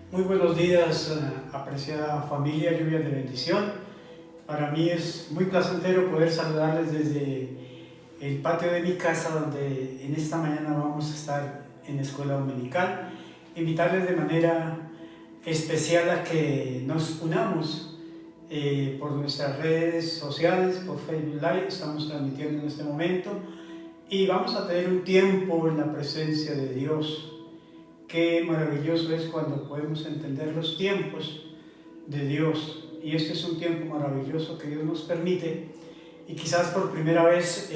Muy buenos días, apreciada familia, lluvia de bendición. Para mí es muy placentero poder saludarles desde el patio de mi casa, donde en esta mañana vamos a estar en la escuela dominical. Invitarles de manera especial a que nos unamos por nuestras redes sociales, por Facebook Live, estamos transmitiendo en este momento y vamos a tener un tiempo en la presencia de Dios. Qué maravilloso es cuando podemos entender los tiempos de Dios, y este es un tiempo maravilloso que Dios nos permite, y quizás por primera vez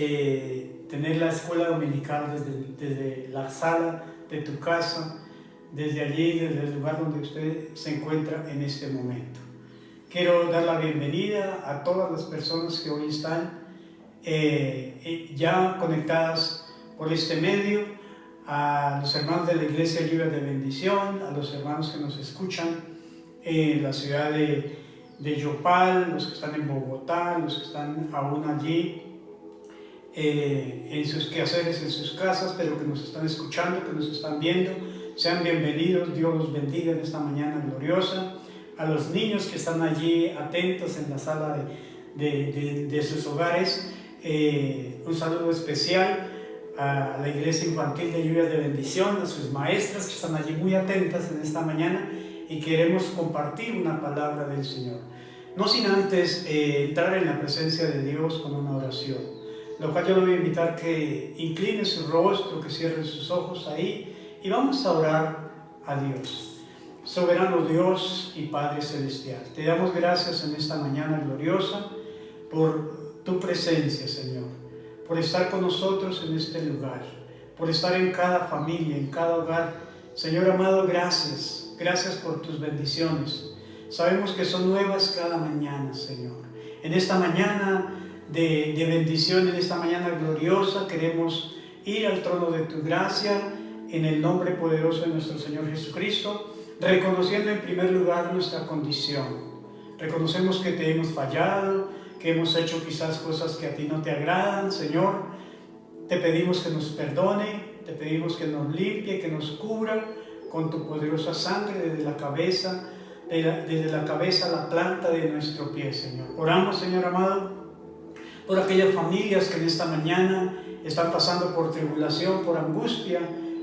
tener la escuela dominical desde la sala de tu casa, desde allí, desde el lugar donde usted se encuentra en este momento. Quiero dar la bienvenida a todas las personas que hoy están ya conectadas por este medio, a los hermanos de la Iglesia Lluvia de Bendición, a los hermanos que nos escuchan en la ciudad de Yopal, los que están en Bogotá, los que están aún allí en sus quehaceres, en sus casas, pero que nos están escuchando, que nos están viendo. Sean bienvenidos, Dios los bendiga en esta mañana gloriosa. A los niños que están allí atentos en la sala de sus hogares, un saludo especial a la iglesia infantil de Lluvia de Bendición, a sus maestras que están allí muy atentas en esta mañana, y queremos compartir una palabra del Señor. No sin antes entrar en la presencia de Dios con una oración, lo cual yo le voy a invitar que incline su rostro, que cierre sus ojos ahí, y vamos a orar a Dios. Soberano Dios y Padre Celestial, te damos gracias en esta mañana gloriosa por tu presencia, Señor, por estar con nosotros en este lugar, por estar en cada familia, en cada hogar. Señor amado, gracias, gracias por tus bendiciones. Sabemos que son nuevas cada mañana, Señor. En esta mañana de bendición, en esta mañana gloriosa, queremos ir al trono de tu gracia, en el nombre poderoso de nuestro Señor Jesucristo, reconociendo en primer lugar nuestra condición. Reconocemos que te hemos fallado, que hemos hecho quizás cosas que a ti no te agradan, Señor. Te pedimos que nos perdone, te pedimos que nos limpie, que nos cubra con tu poderosa sangre desde la cabeza a la planta de nuestro pie, Señor. Oramos, Señor amado, por aquellas familias que en esta mañana están pasando por tribulación, por angustia,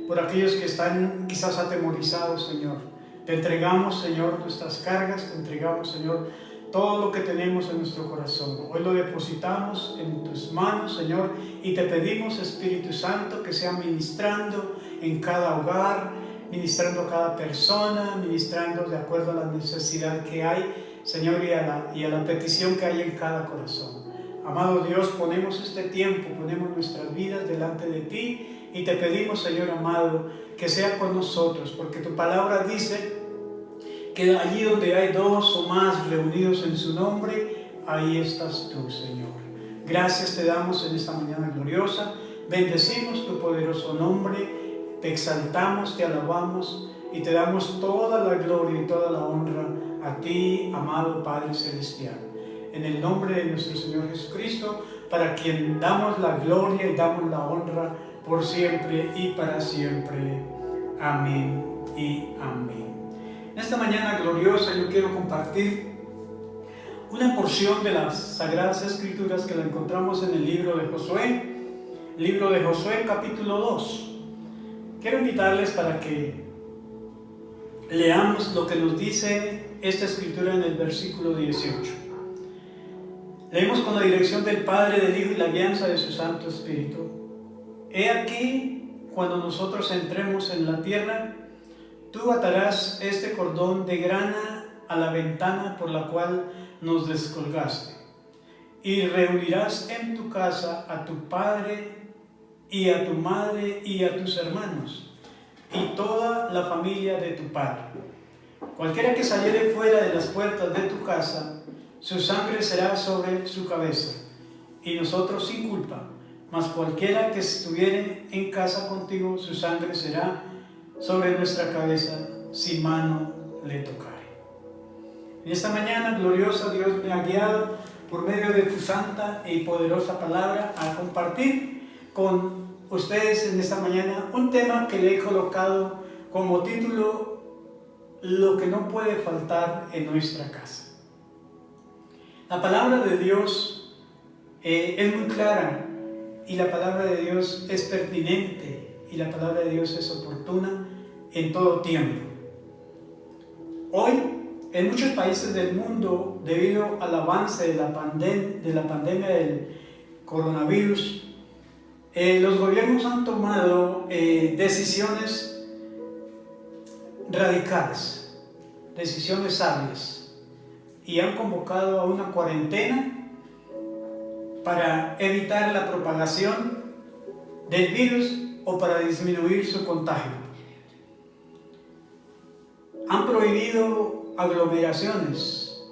por aquellos que están quizás atemorizados, Señor. Te entregamos, Señor, nuestras cargas, te entregamos, Señor, todo lo que tenemos en nuestro corazón. Hoy lo depositamos en tus manos, Señor, y te pedimos, Espíritu Santo, que sea ministrando en cada hogar, ministrando a cada persona, ministrando de acuerdo a la necesidad que hay, Señor, y a la petición que hay en cada corazón. Amado Dios, ponemos este tiempo, ponemos nuestras vidas delante de ti y te pedimos, Señor amado, que sea con nosotros, porque tu palabra dice que allí donde hay dos o más reunidos en su nombre, ahí estás tú, Señor. Gracias te damos en esta mañana gloriosa, bendecimos tu poderoso nombre, te exaltamos, te alabamos y te damos toda la gloria y toda la honra a ti, amado Padre Celestial. En el nombre de nuestro Señor Jesucristo, para quien damos la gloria y damos la honra por siempre y para siempre. Amén y amén. En esta mañana gloriosa yo quiero compartir una porción de las Sagradas Escrituras que la encontramos en el libro de Josué capítulo 2. Quiero invitarles para que leamos lo que nos dice esta escritura en el versículo 18. Leemos con la dirección del Padre, del Hijo y la alianza de su Santo Espíritu. He aquí, cuando nosotros entremos en la tierra, tú atarás este cordón de grana a la ventana por la cual nos descolgaste, y reunirás en tu casa a tu padre y a tu madre y a tus hermanos, y toda la familia de tu padre. Cualquiera que saliere fuera de las puertas de tu casa, su sangre será sobre su cabeza, y nosotros sin culpa. Mas cualquiera que estuviere en casa contigo, su sangre será sobre nuestra cabeza, si mano le tocare. En esta mañana gloriosa, Dios me ha guiado por medio de tu santa y poderosa palabra a compartir con ustedes en esta mañana un tema que le he colocado como título: lo que no puede faltar en nuestra casa. La palabra de Dios es muy clara y la palabra de Dios es pertinente y la palabra de Dios es oportuna en todo tiempo. Hoy, en muchos países del mundo, debido al avance de la pandemia del coronavirus, los gobiernos han tomado decisiones radicales, decisiones sabias, y han convocado a una cuarentena para evitar la propagación del virus o para disminuir su contagio. Han prohibido aglomeraciones,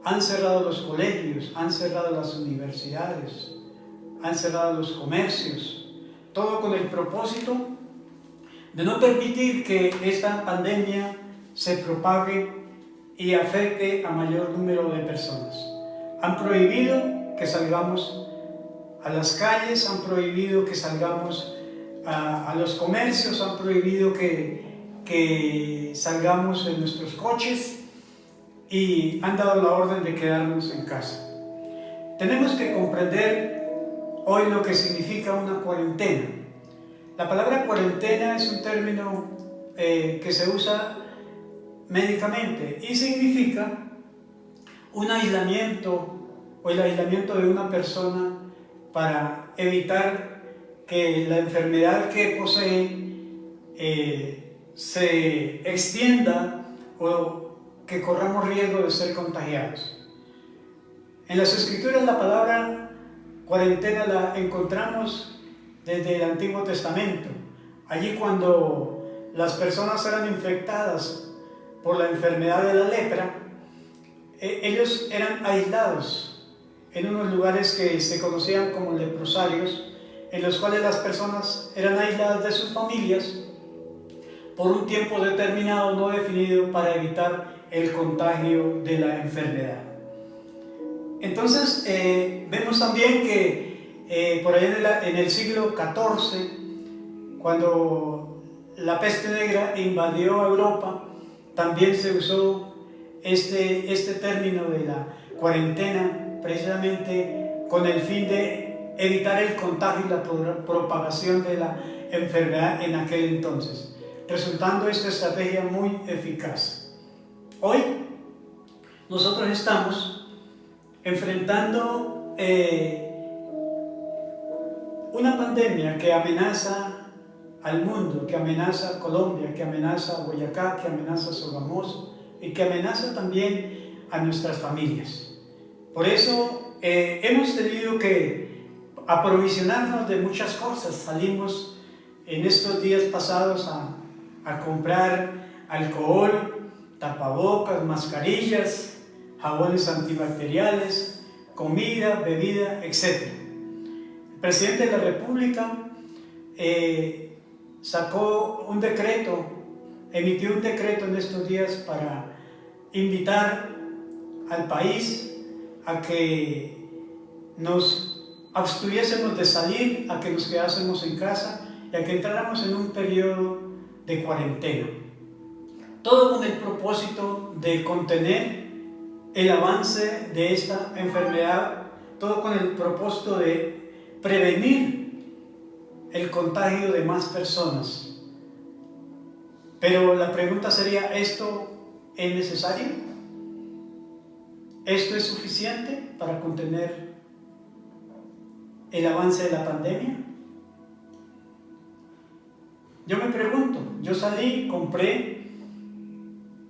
han cerrado los colegios, han cerrado las universidades, han cerrado los comercios, todo con el propósito de no permitir que esta pandemia se propague y afecte a mayor número de personas. Han prohibido que salgamos a las calles, han prohibido que salgamos a los comercios, han prohibido que salgamos en nuestros coches y han dado la orden de quedarnos en casa. Tenemos que comprender hoy lo que significa una cuarentena. La palabra cuarentena es un término que se usa médicamente y significa un aislamiento o el aislamiento de una persona para evitar que la enfermedad que posee se extienda o que corramos riesgo de ser contagiados. En las Escrituras la palabra cuarentena la encontramos desde el Antiguo Testamento. Allí cuando las personas eran infectadas por la enfermedad de la lepra, ellos eran aislados en unos lugares que se conocían como leprosarios, en los cuales las personas eran aisladas de sus familias por un tiempo determinado, no definido, para evitar el contagio de la enfermedad. Entonces, vemos también que por allá en el siglo XIV, cuando la peste negra invadió Europa, también se usó este término de la cuarentena, precisamente con el fin de evitar el contagio y la propagación de la enfermedad en aquel entonces, resultando esta estrategia muy eficaz. Hoy nosotros estamos enfrentando una pandemia que amenaza al mundo, que amenaza a Colombia, que amenaza a Boyacá, que amenaza a Sogamoso y que amenaza también a nuestras familias. Por eso hemos tenido que aprovisionarnos de muchas cosas. Salimos en estos días pasados a comprar alcohol, tapabocas, mascarillas, jabones antibacteriales, comida, bebida, etc. El presidente de la República emitió un decreto en estos días para invitar al país a que nos abstuviésemos de salir, a que nos quedásemos en casa y a que entráramos en un periodo de cuarentena. Todo con el propósito de contener el avance de esta enfermedad, todo con el propósito de prevenir el contagio de más personas. Pero la pregunta sería, ¿esto es necesario? ¿Esto es suficiente para contener el avance de la pandemia? Yo me pregunto, yo salí, compré,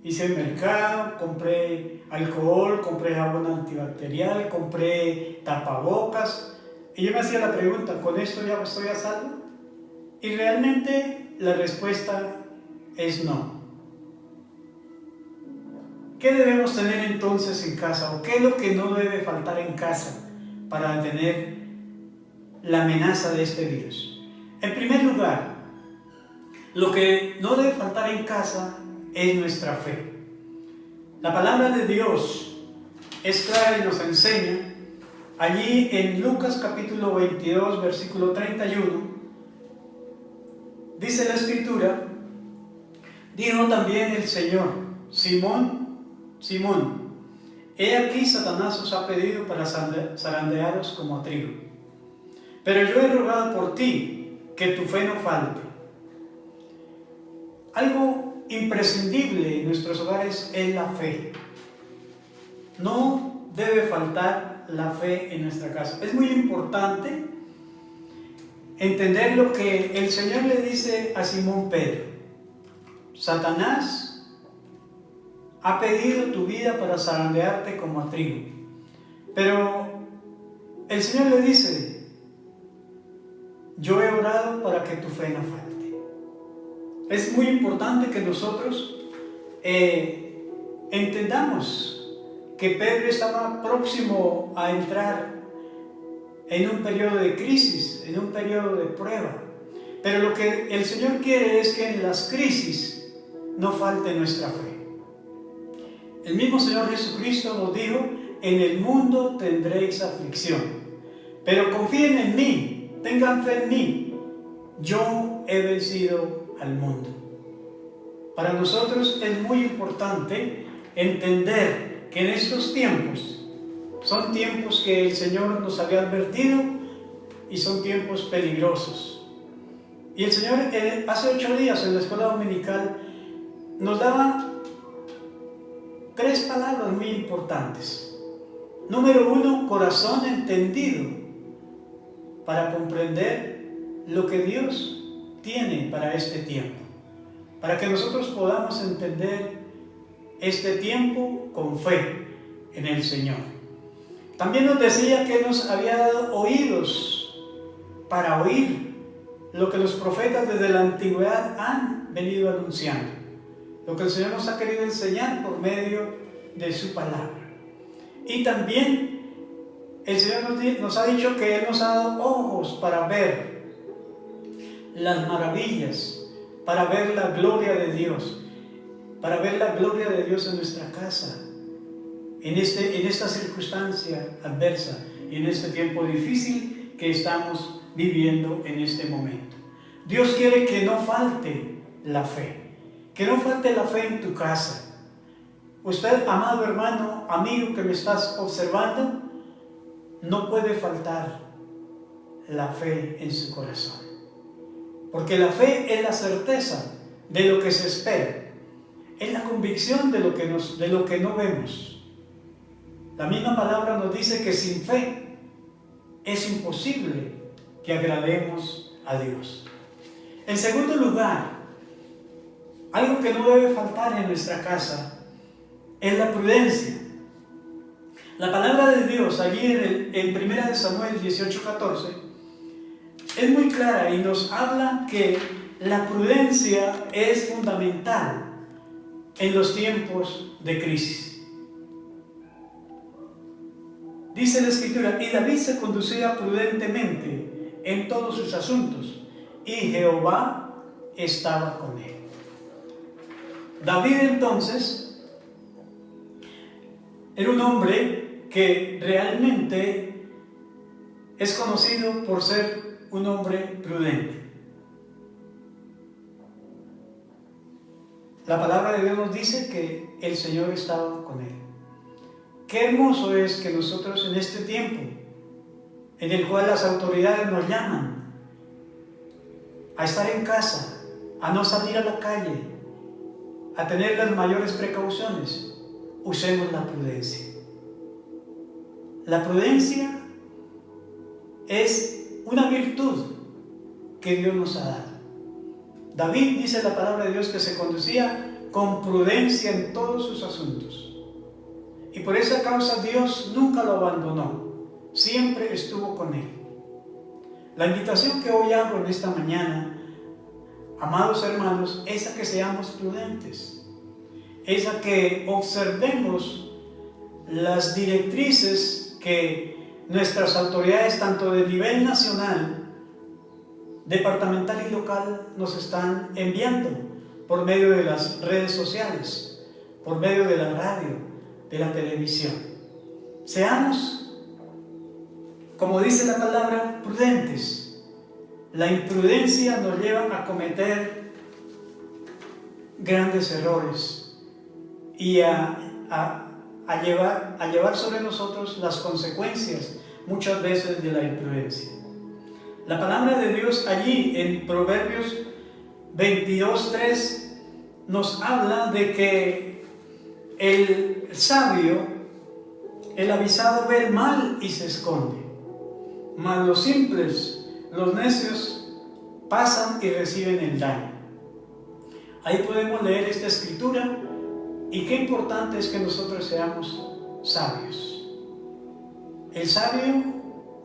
hice el mercado, compré alcohol, compré jabón antibacterial, compré tapabocas, y yo me hacía la pregunta, ¿con esto ya estoy a salvo? Y realmente la respuesta es no. ¿Qué debemos tener entonces en casa? ¿O qué es lo que no debe faltar en casa para detener la amenaza de este virus? En primer lugar, lo que no debe faltar en casa es nuestra fe. La palabra de Dios es clara y nos enseña, allí en Lucas capítulo 22, versículo 31, dice la Escritura: Dijo también el Señor: Simón, Simón, he aquí Satanás os ha pedido para zarandearos como a trigo. Pero yo he rogado por ti, que tu fe no falte. Algo imprescindible en nuestros hogares es la fe. No debe faltar la fe en nuestra casa. Es muy importante entender lo que el Señor le dice a Simón Pedro: Satanás ha pedido tu vida para zarandearte como a trigo. Pero el Señor le dice: yo he orado para que tu fe no falte. Es muy importante que nosotros entendamos que Pedro estaba próximo a entrar en un periodo de crisis, en un periodo de prueba. Pero lo que el Señor quiere es que en las crisis no falte nuestra fe. El mismo Señor Jesucristo nos dijo: en el mundo tendréis aflicción, pero confíen en mí, tengan fe en mí, yo he vencido al mundo. Para nosotros es muy importante entender que en estos tiempos son tiempos que el Señor nos había advertido y son tiempos peligrosos. Y el Señor hace 8 días en la escuela dominical nos daba 3 palabras muy importantes. Número 1, corazón entendido para comprender lo que Dios tiene para este tiempo, para que nosotros podamos entender este tiempo con fe en el Señor. También nos decía que nos había dado oídos para oír lo que los profetas desde la antigüedad han venido anunciando, lo que el Señor nos ha querido enseñar por medio de su palabra. Y también el Señor nos ha dicho que Él nos ha dado ojos para ver las maravillas, para ver la gloria de Dios, para ver la gloria de Dios en nuestra casa, en esta circunstancia adversa y en este tiempo difícil que estamos viviendo en este momento. Dios quiere que no falte la fe, que no falte la fe en tu casa. Usted, amado hermano, amigo que me estás observando, no puede faltar la fe en su corazón, porque la fe es la certeza de lo que se espera, es la convicción de lo que no vemos. La misma palabra nos dice que sin fe es imposible que agrademos a Dios. En segundo lugar, algo que no debe faltar en nuestra casa es la prudencia. La palabra de Dios allí en 1 Samuel 18:14 es muy clara y nos habla que la prudencia es fundamental en los tiempos de crisis. Dice la Escritura: y David se conducía prudentemente en todos sus asuntos, y Jehová estaba con él. David entonces era un hombre que realmente es conocido por ser un hombre prudente. La palabra de Dios nos dice que el Señor estaba con él. Qué hermoso es que nosotros en este tiempo, en el cual las autoridades nos llaman a estar en casa, a no salir a la calle, a tener las mayores precauciones, usemos la prudencia. La prudencia es una virtud que Dios nos ha dado. David, dice la palabra de Dios, que se conducía con prudencia en todos sus asuntos. Y por esa causa Dios nunca lo abandonó, siempre estuvo con él. La invitación que hoy hago en esta mañana, amados hermanos, es a que seamos prudentes, es a que observemos las directrices que nuestras autoridades, tanto de nivel nacional, departamental y local, nos están enviando por medio de las redes sociales, por medio de la radio, de la televisión. Seamos, como dice la palabra, prudentes. La imprudencia nos lleva a cometer grandes errores y a llevar sobre nosotros las consecuencias muchas veces de la imprudencia. La palabra de Dios allí en Proverbios 22:3 nos habla de que el sabio, el avisado ve el mal y se esconde, mas los simples, los necios, pasan y reciben el daño. Ahí podemos leer esta escritura y qué importante es que nosotros seamos sabios. El sabio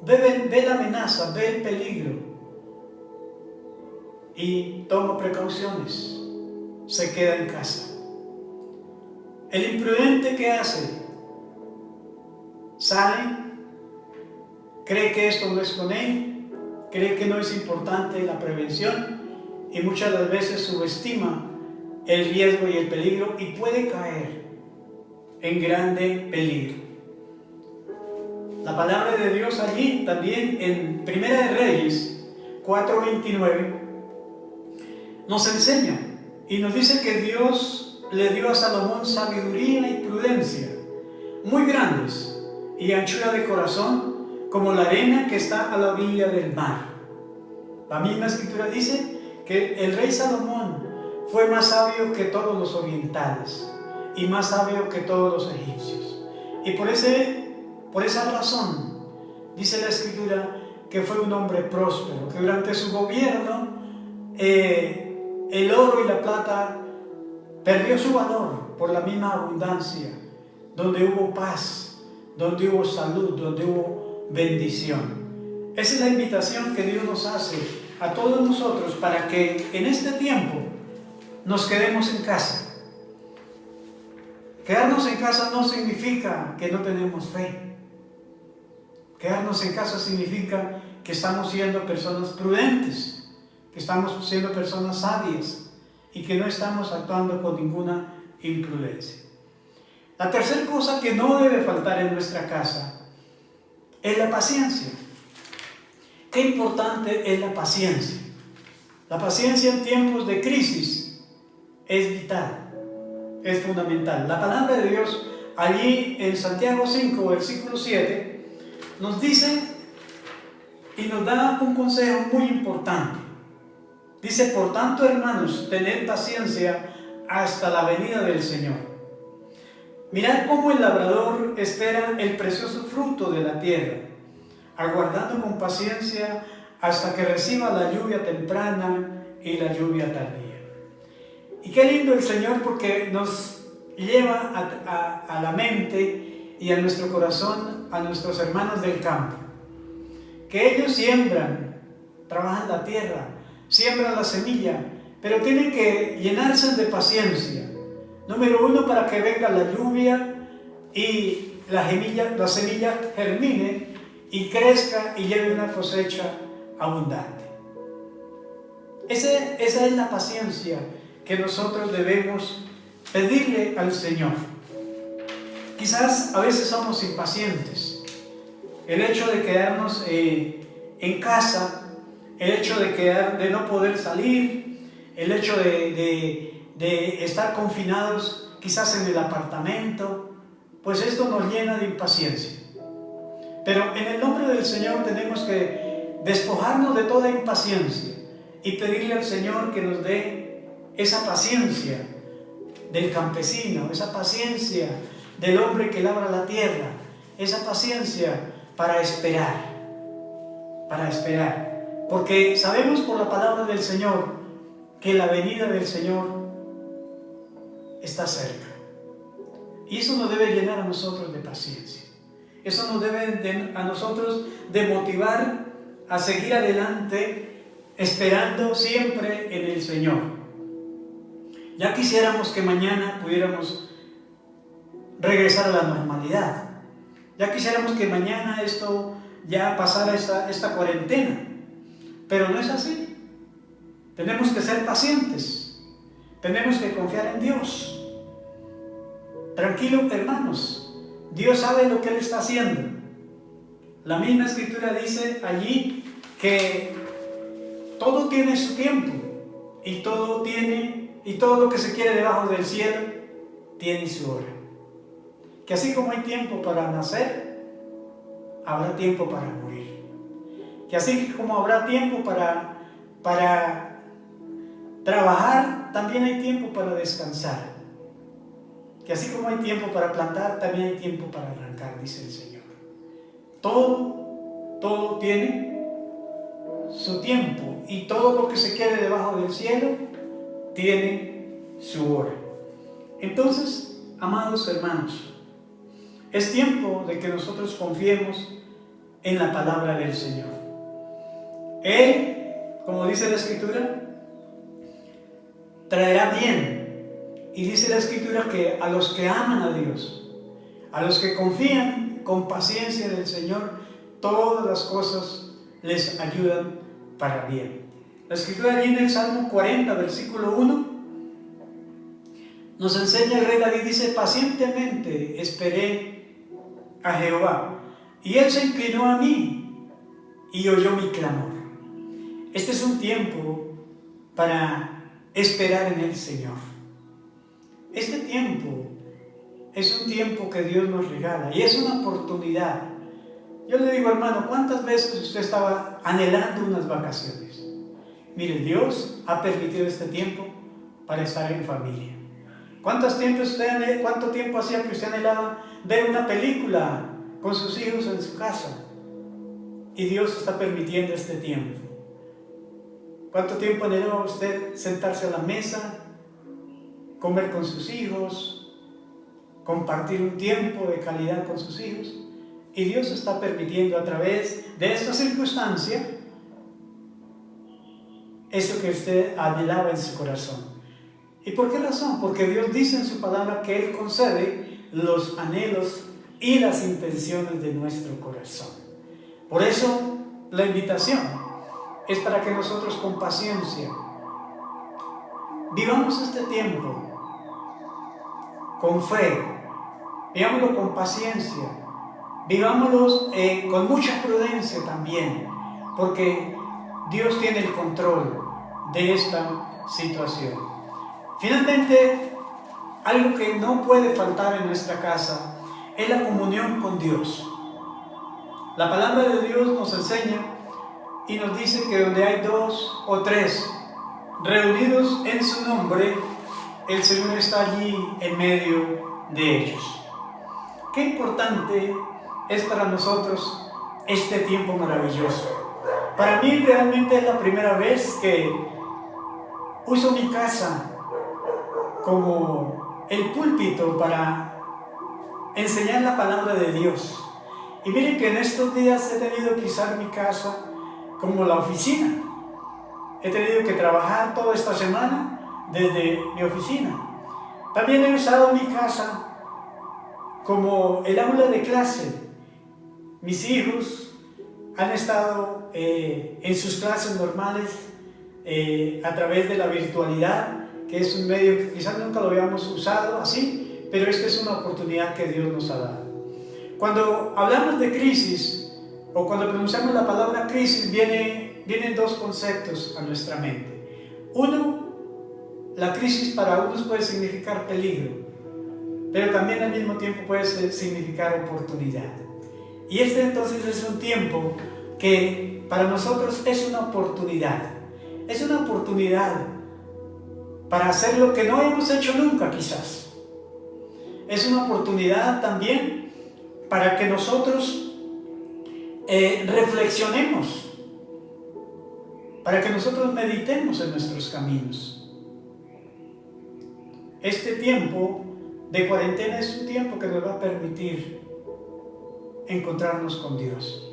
ve la amenaza, ve el peligro y toma precauciones, se queda en casa. El imprudente, ¿qué hace? Sale, cree que esto no es con él, cree que no es importante la prevención y muchas de las veces subestima el riesgo y el peligro y puede caer en grande peligro. La palabra de Dios allí también en Primera de Reyes 4:29 nos enseña y nos dice que Dios le dio a Salomón sabiduría y prudencia muy grandes y anchura de corazón como la arena que está a la orilla del mar. La misma escritura dice que el rey Salomón fue más sabio que todos los orientales y más sabio que todos los egipcios. Y por esa razón dice la escritura que fue un hombre próspero, que durante su gobierno el oro y la plata perdió su valor por la misma abundancia, donde hubo paz, donde hubo salud, donde hubo bendición. Esa es la invitación que Dios nos hace a todos nosotros para que en este tiempo nos quedemos en casa. Quedarnos en casa no significa que no tenemos fe. Quedarnos en casa significa que estamos siendo personas prudentes, que estamos siendo personas sabias y que no estamos actuando con ninguna imprudencia. La tercera cosa que no debe faltar en nuestra casa es la paciencia. Qué importante es la paciencia. La paciencia en tiempos de crisis es vital, es fundamental. La palabra de Dios allí en Santiago 5, versículo 7, nos dice y nos da un consejo muy importante. Dice: por tanto, hermanos, tened paciencia hasta la venida del Señor. Mirad cómo el labrador espera el precioso fruto de la tierra, aguardando con paciencia hasta que reciba la lluvia temprana y la lluvia tardía. Y qué lindo el Señor, porque nos lleva a la mente y a nuestro corazón a nuestros hermanos del campo, que ellos siembran, trabajan la tierra, siembran la semilla, pero tienen que llenarse de paciencia. Número uno, para que venga la lluvia y la semilla germine y crezca y lleve una cosecha abundante. Esa es la paciencia que nosotros debemos pedirle al Señor. Quizás a veces somos impacientes. El hecho de quedarnos en casa, el hecho de no poder salir, el hecho de estar confinados quizás en el apartamento, pues esto nos llena de impaciencia. Pero en el nombre del Señor tenemos que despojarnos de toda impaciencia y pedirle al Señor que nos dé esa paciencia del campesino, esa paciencia del hombre que labra la tierra, esa paciencia para esperar, porque sabemos por la palabra del Señor que la venida del Señor está cerca. Y eso nos debe llenar a nosotros de paciencia. Eso nos debe a nosotros de motivar a seguir adelante, esperando siempre en el Señor. Ya quisiéramos que mañana pudiéramos regresar a la normalidad. Ya quisiéramos que mañana esto ya pasara esta cuarentena. Pero no es así. Tenemos que ser pacientes. Tenemos que confiar en Dios. Tranquilo, hermanos. Dios sabe lo que Él está haciendo. La misma escritura dice allí que todo tiene su tiempo y todo tiene y todo lo que se quiere debajo del cielo tiene su hora. Que así como hay tiempo para nacer, habrá tiempo para morir. Que así como habrá tiempo para trabajar, también hay tiempo para descansar. Que así como hay tiempo para plantar, también hay tiempo para arrancar, dice el Señor. Todo tiene su tiempo, y todo lo que se quede debajo del cielo tiene su hora. Entonces, amados hermanos, es tiempo de que nosotros confiemos en la palabra del Señor. Él, como dice la Escritura, traerá bien. Y dice la Escritura que a los que aman a Dios, a los que confían con paciencia en el Señor, todas las cosas les ayudan para bien. La Escritura allí en el Salmo 40, versículo 1, nos enseña el rey David, dice: pacientemente esperé a Jehová, y Él se inclinó a mí y oyó mi clamor. Este es un tiempo para esperar en el Señor. Este tiempo es un tiempo que Dios nos regala y es una oportunidad. Yo le digo, hermano, ¿cuántas veces usted estaba anhelando unas vacaciones? Mire, Dios ha permitido este tiempo para estar en familia. ¿Cuánto tiempo hacía que usted anhelaba ver una película con sus hijos en su casa? Y Dios está permitiendo este tiempo. ¿Cuánto tiempo anhelaba usted sentarse a la mesa, comer con sus hijos, compartir un tiempo de calidad con sus hijos? Y Dios está permitiendo a través de esta circunstancia eso que usted anhelaba en su corazón. ¿Y por qué razón? Porque Dios dice en su palabra que Él concede los anhelos y las intenciones de nuestro corazón. Por eso la invitación es para que nosotros con paciencia vivamos este tiempo con fe, vivámoslo con paciencia, vivámoslo con mucha prudencia también, porque Dios tiene el control de esta situación. Finalmente, algo que no puede faltar en nuestra casa es la comunión con Dios. La palabra de Dios nos enseña y nos dice que donde hay 2 o 3 reunidos en su nombre, el Señor está allí en medio de ellos. Qué importante es para nosotros este tiempo maravilloso. Para mí realmente es la primera vez que uso mi casa como el púlpito para enseñar la palabra de Dios. Y miren que en estos días he tenido que usar mi casa como la oficina. He tenido que trabajar toda esta semana desde mi oficina. También he usado mi casa como el aula de clase. Mis hijos han estado en sus clases normales a través de la virtualidad, que es un medio que quizás nunca lo habíamos usado así, pero esta es una oportunidad que Dios nos ha dado. Cuando hablamos de crisis, o cuando pronunciamos la palabra crisis, vienen 2 conceptos a nuestra mente. Uno, la crisis para unos puede significar peligro, pero también al mismo tiempo puede significar oportunidad. Y este entonces es un tiempo que para nosotros es una oportunidad. Es una oportunidad para hacer lo que no hemos hecho nunca quizás. Es una oportunidad también para que nosotros reflexionemos, para que nosotros meditemos en nuestros caminos. Este tiempo de cuarentena es un tiempo que nos va a permitir encontrarnos con Dios.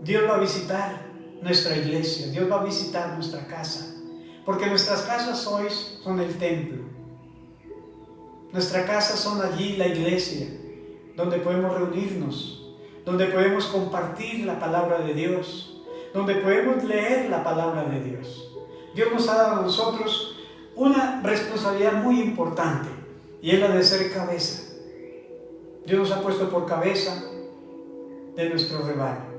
Dios va a visitar nuestra iglesia, Dios va a visitar nuestra casa, porque nuestras casas hoy son el templo. Nuestras casas son allí la iglesia, donde podemos reunirnos, donde podemos compartir la palabra de Dios, donde podemos leer la palabra de Dios. Dios nos ha dado a nosotros una responsabilidad muy importante, y es la de ser cabeza. Dios nos ha puesto por cabeza de nuestro rebaño.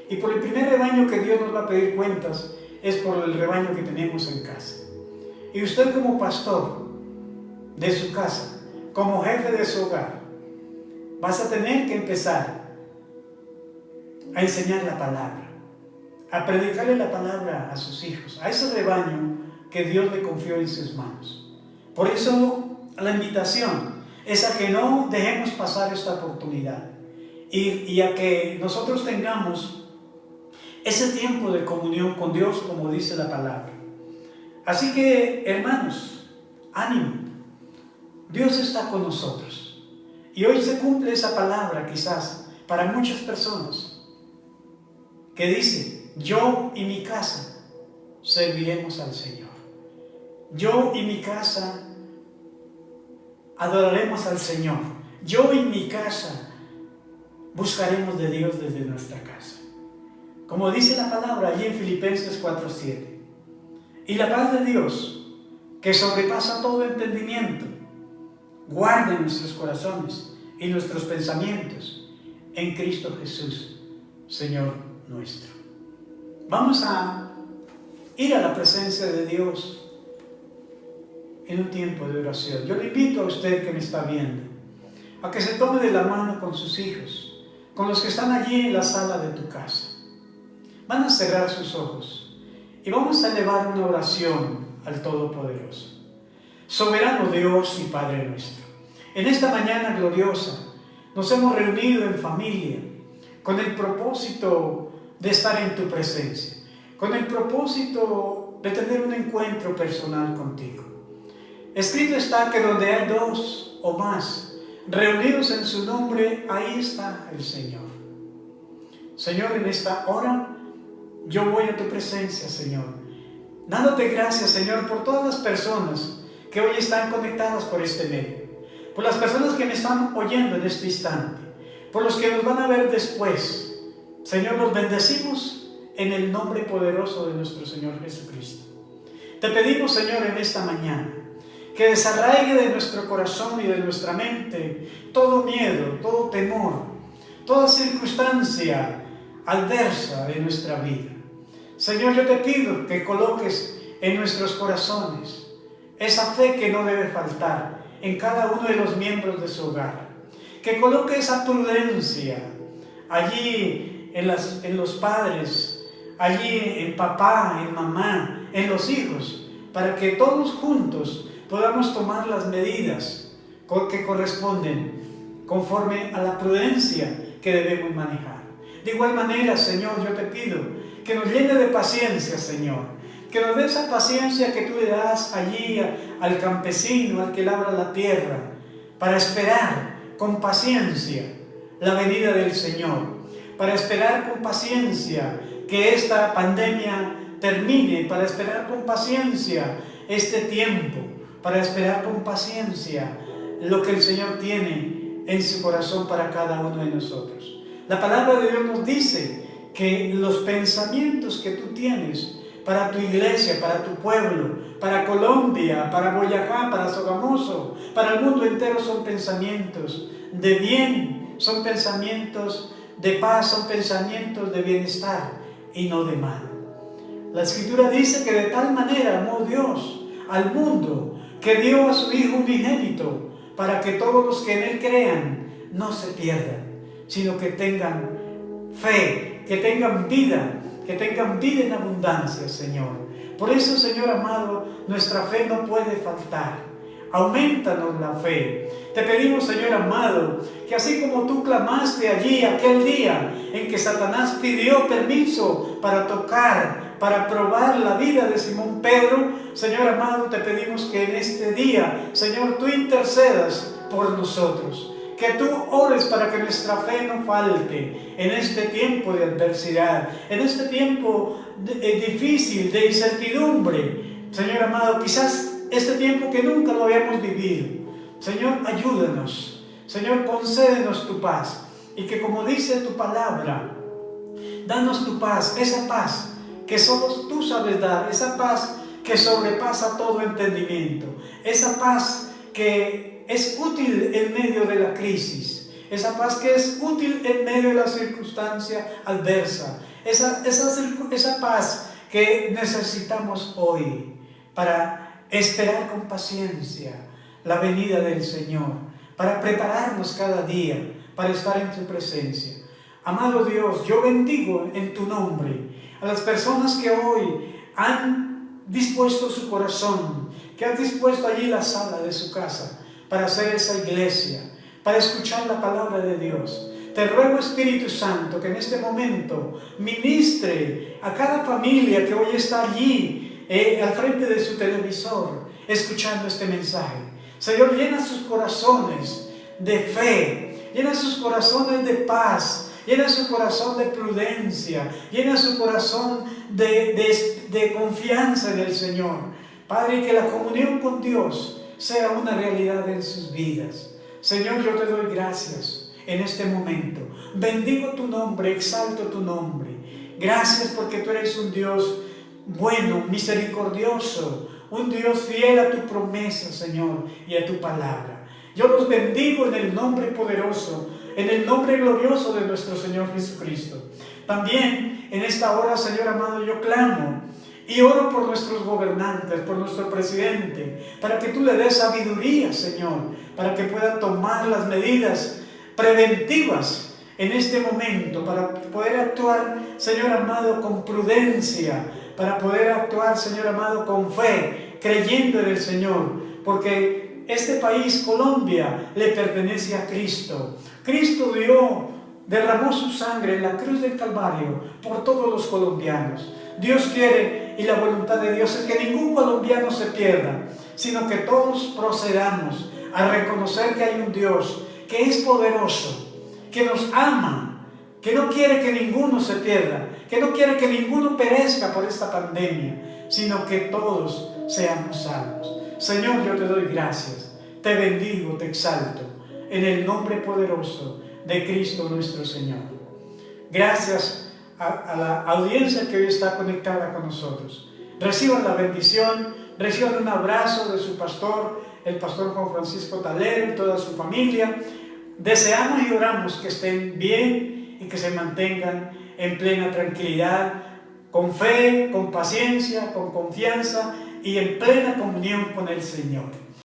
Y por el primer rebaño que Dios nos va a pedir cuentas es por el rebaño que tenemos en casa. Y usted como pastor de su casa, como jefe de su hogar, vas a tener que empezar a enseñar la palabra, a predicarle la palabra a sus hijos, a ese rebaño que Dios le confió en sus manos. Por eso la invitación es a que no dejemos pasar esta oportunidad y a que nosotros tengamos ese tiempo de comunión con Dios, como dice la palabra. Así que, hermanos, ánimo. Dios está con nosotros. Y hoy se cumple esa palabra quizás para muchas personas que dice: yo y mi casa serviremos al Señor. Yo y mi casa adoraremos al Señor. Yo y mi casa buscaremos de Dios desde nuestra casa. Como dice la palabra allí en Filipenses 4:7. Y la paz de Dios, que sobrepasa todo entendimiento, guarde nuestros corazones y nuestros pensamientos en Cristo Jesús, Señor nuestro. Vamos a ir a la presencia de Dios en un tiempo de oración. Yo le invito a usted que me está viendo a que se tome de la mano con sus hijos, con los que están allí en la sala de tu casa. Van a cerrar sus ojos y vamos a elevar una oración al Todopoderoso. Soberano Dios y Padre nuestro, en esta mañana gloriosa nos hemos reunido en familia con el propósito de estar en tu presencia, con el propósito de tener un encuentro personal contigo. Escrito está que donde hay dos o más reunidos en su nombre, ahí está el Señor. Señor, en esta hora yo voy a tu presencia, Señor, dándote gracias, Señor, por todas las personas que hoy están conectadas por este medio, por las personas que me están oyendo en este instante, por los que nos van a ver después. Señor, los bendecimos en el nombre poderoso de nuestro Señor Jesucristo. Te pedimos, Señor, en esta mañana, que desarraigue de nuestro corazón y de nuestra mente todo miedo, todo temor, toda circunstancia adversa de nuestra vida. Señor, yo te pido que coloques en nuestros corazones esa fe que no debe faltar en cada uno de los miembros de su hogar, que coloque esa prudencia allí en los padres, allí en papá, en mamá, en los hijos, para que todos juntos podamos tomar las medidas que corresponden conforme a la prudencia que debemos manejar. De igual manera, Señor, yo te pido que nos llene de paciencia, Señor, que nos dé esa paciencia que tú le das allí al campesino, al que labra la tierra, para esperar con paciencia la venida del Señor, para esperar con paciencia que esta pandemia termine, para esperar con paciencia este tiempo, para esperar con paciencia lo que el Señor tiene en su corazón para cada uno de nosotros. La palabra de Dios nos dice que los pensamientos que tú tienes para tu iglesia, para tu pueblo, para Colombia, para Boyacá, para Sogamoso, para el mundo entero son pensamientos de bien, son pensamientos de paz, son pensamientos de bienestar y no de mal. La Escritura dice que de tal manera amó Dios al mundo que dio a su Hijo unigénito para que todos los que en Él crean no se pierdan, sino que tengan fe, que tengan vida en abundancia, Señor. Por eso, Señor amado, nuestra fe no puede faltar. Aumentanos la fe. Te pedimos, Señor amado, que así como tú clamaste allí aquel día en que Satanás pidió permiso para tocar, para probar la vida de Simón Pedro, Señor amado, te pedimos que en este día, Señor, tú intercedas por nosotros. Que tú ores para que nuestra fe no falte en este tiempo de adversidad, en este tiempo difícil, de incertidumbre. Señor amado, quizás este tiempo que nunca lo habíamos vivido. Señor, ayúdanos. Señor, concédenos tu paz. Y que como dice tu palabra, danos tu paz, esa paz que solo tú sabes dar, esa paz que sobrepasa todo entendimiento, esa paz que es útil en medio de la crisis, esa paz que es útil en medio de la circunstancia adversa, esa paz que necesitamos hoy para esperar con paciencia la venida del Señor, para prepararnos cada día para estar en tu presencia. Amado Dios, yo bendigo en tu nombre a las personas que hoy han dispuesto su corazón, que han dispuesto allí la sala de su casa para hacer esa iglesia, para escuchar la palabra de Dios. Te ruego, Espíritu Santo, que en este momento ministre a cada familia que hoy está allí al frente de su televisor, escuchando este mensaje. Señor, llena sus corazones de fe, llena sus corazones de paz, llena su corazón de prudencia, llena su corazón de confianza en el Señor. Padre, que la comunión con Dios sea una realidad en sus vidas. Señor, yo te doy gracias en este momento. Bendigo tu nombre, exalto tu nombre. Gracias porque tú eres un Dios bueno, misericordioso, un Dios fiel a tu promesa, Señor, y a tu palabra. Yo los bendigo en el nombre poderoso, en el nombre glorioso de nuestro Señor Jesucristo. También en esta hora, Señor amado, yo clamo y oro por nuestros gobernantes, por nuestro presidente, para que tú le des sabiduría, Señor, para que pueda tomar las medidas preventivas en este momento, para poder actuar, Señor amado, con prudencia, para poder actuar, Señor amado, con fe, creyendo en el Señor, porque este país, Colombia, le pertenece a Cristo. Cristo derramó su sangre en la cruz del Calvario por todos los colombianos. Dios quiere, y la voluntad de Dios es que ningún colombiano se pierda, sino que todos procedamos a reconocer que hay un Dios que es poderoso, que nos ama, que no quiere que ninguno se pierda, que no quiere que ninguno perezca por esta pandemia, sino que todos seamos salvos. Señor, yo te doy gracias, te bendigo, te exalto, en el nombre poderoso de Cristo nuestro Señor. Gracias a la audiencia que hoy está conectada con nosotros. Reciban la bendición, reciban un abrazo de su pastor, el pastor Juan Francisco Talero y toda su familia. Deseamos y oramos que estén bien y que se mantengan en plena tranquilidad, con fe, con paciencia, con confianza y en plena comunión con el Señor.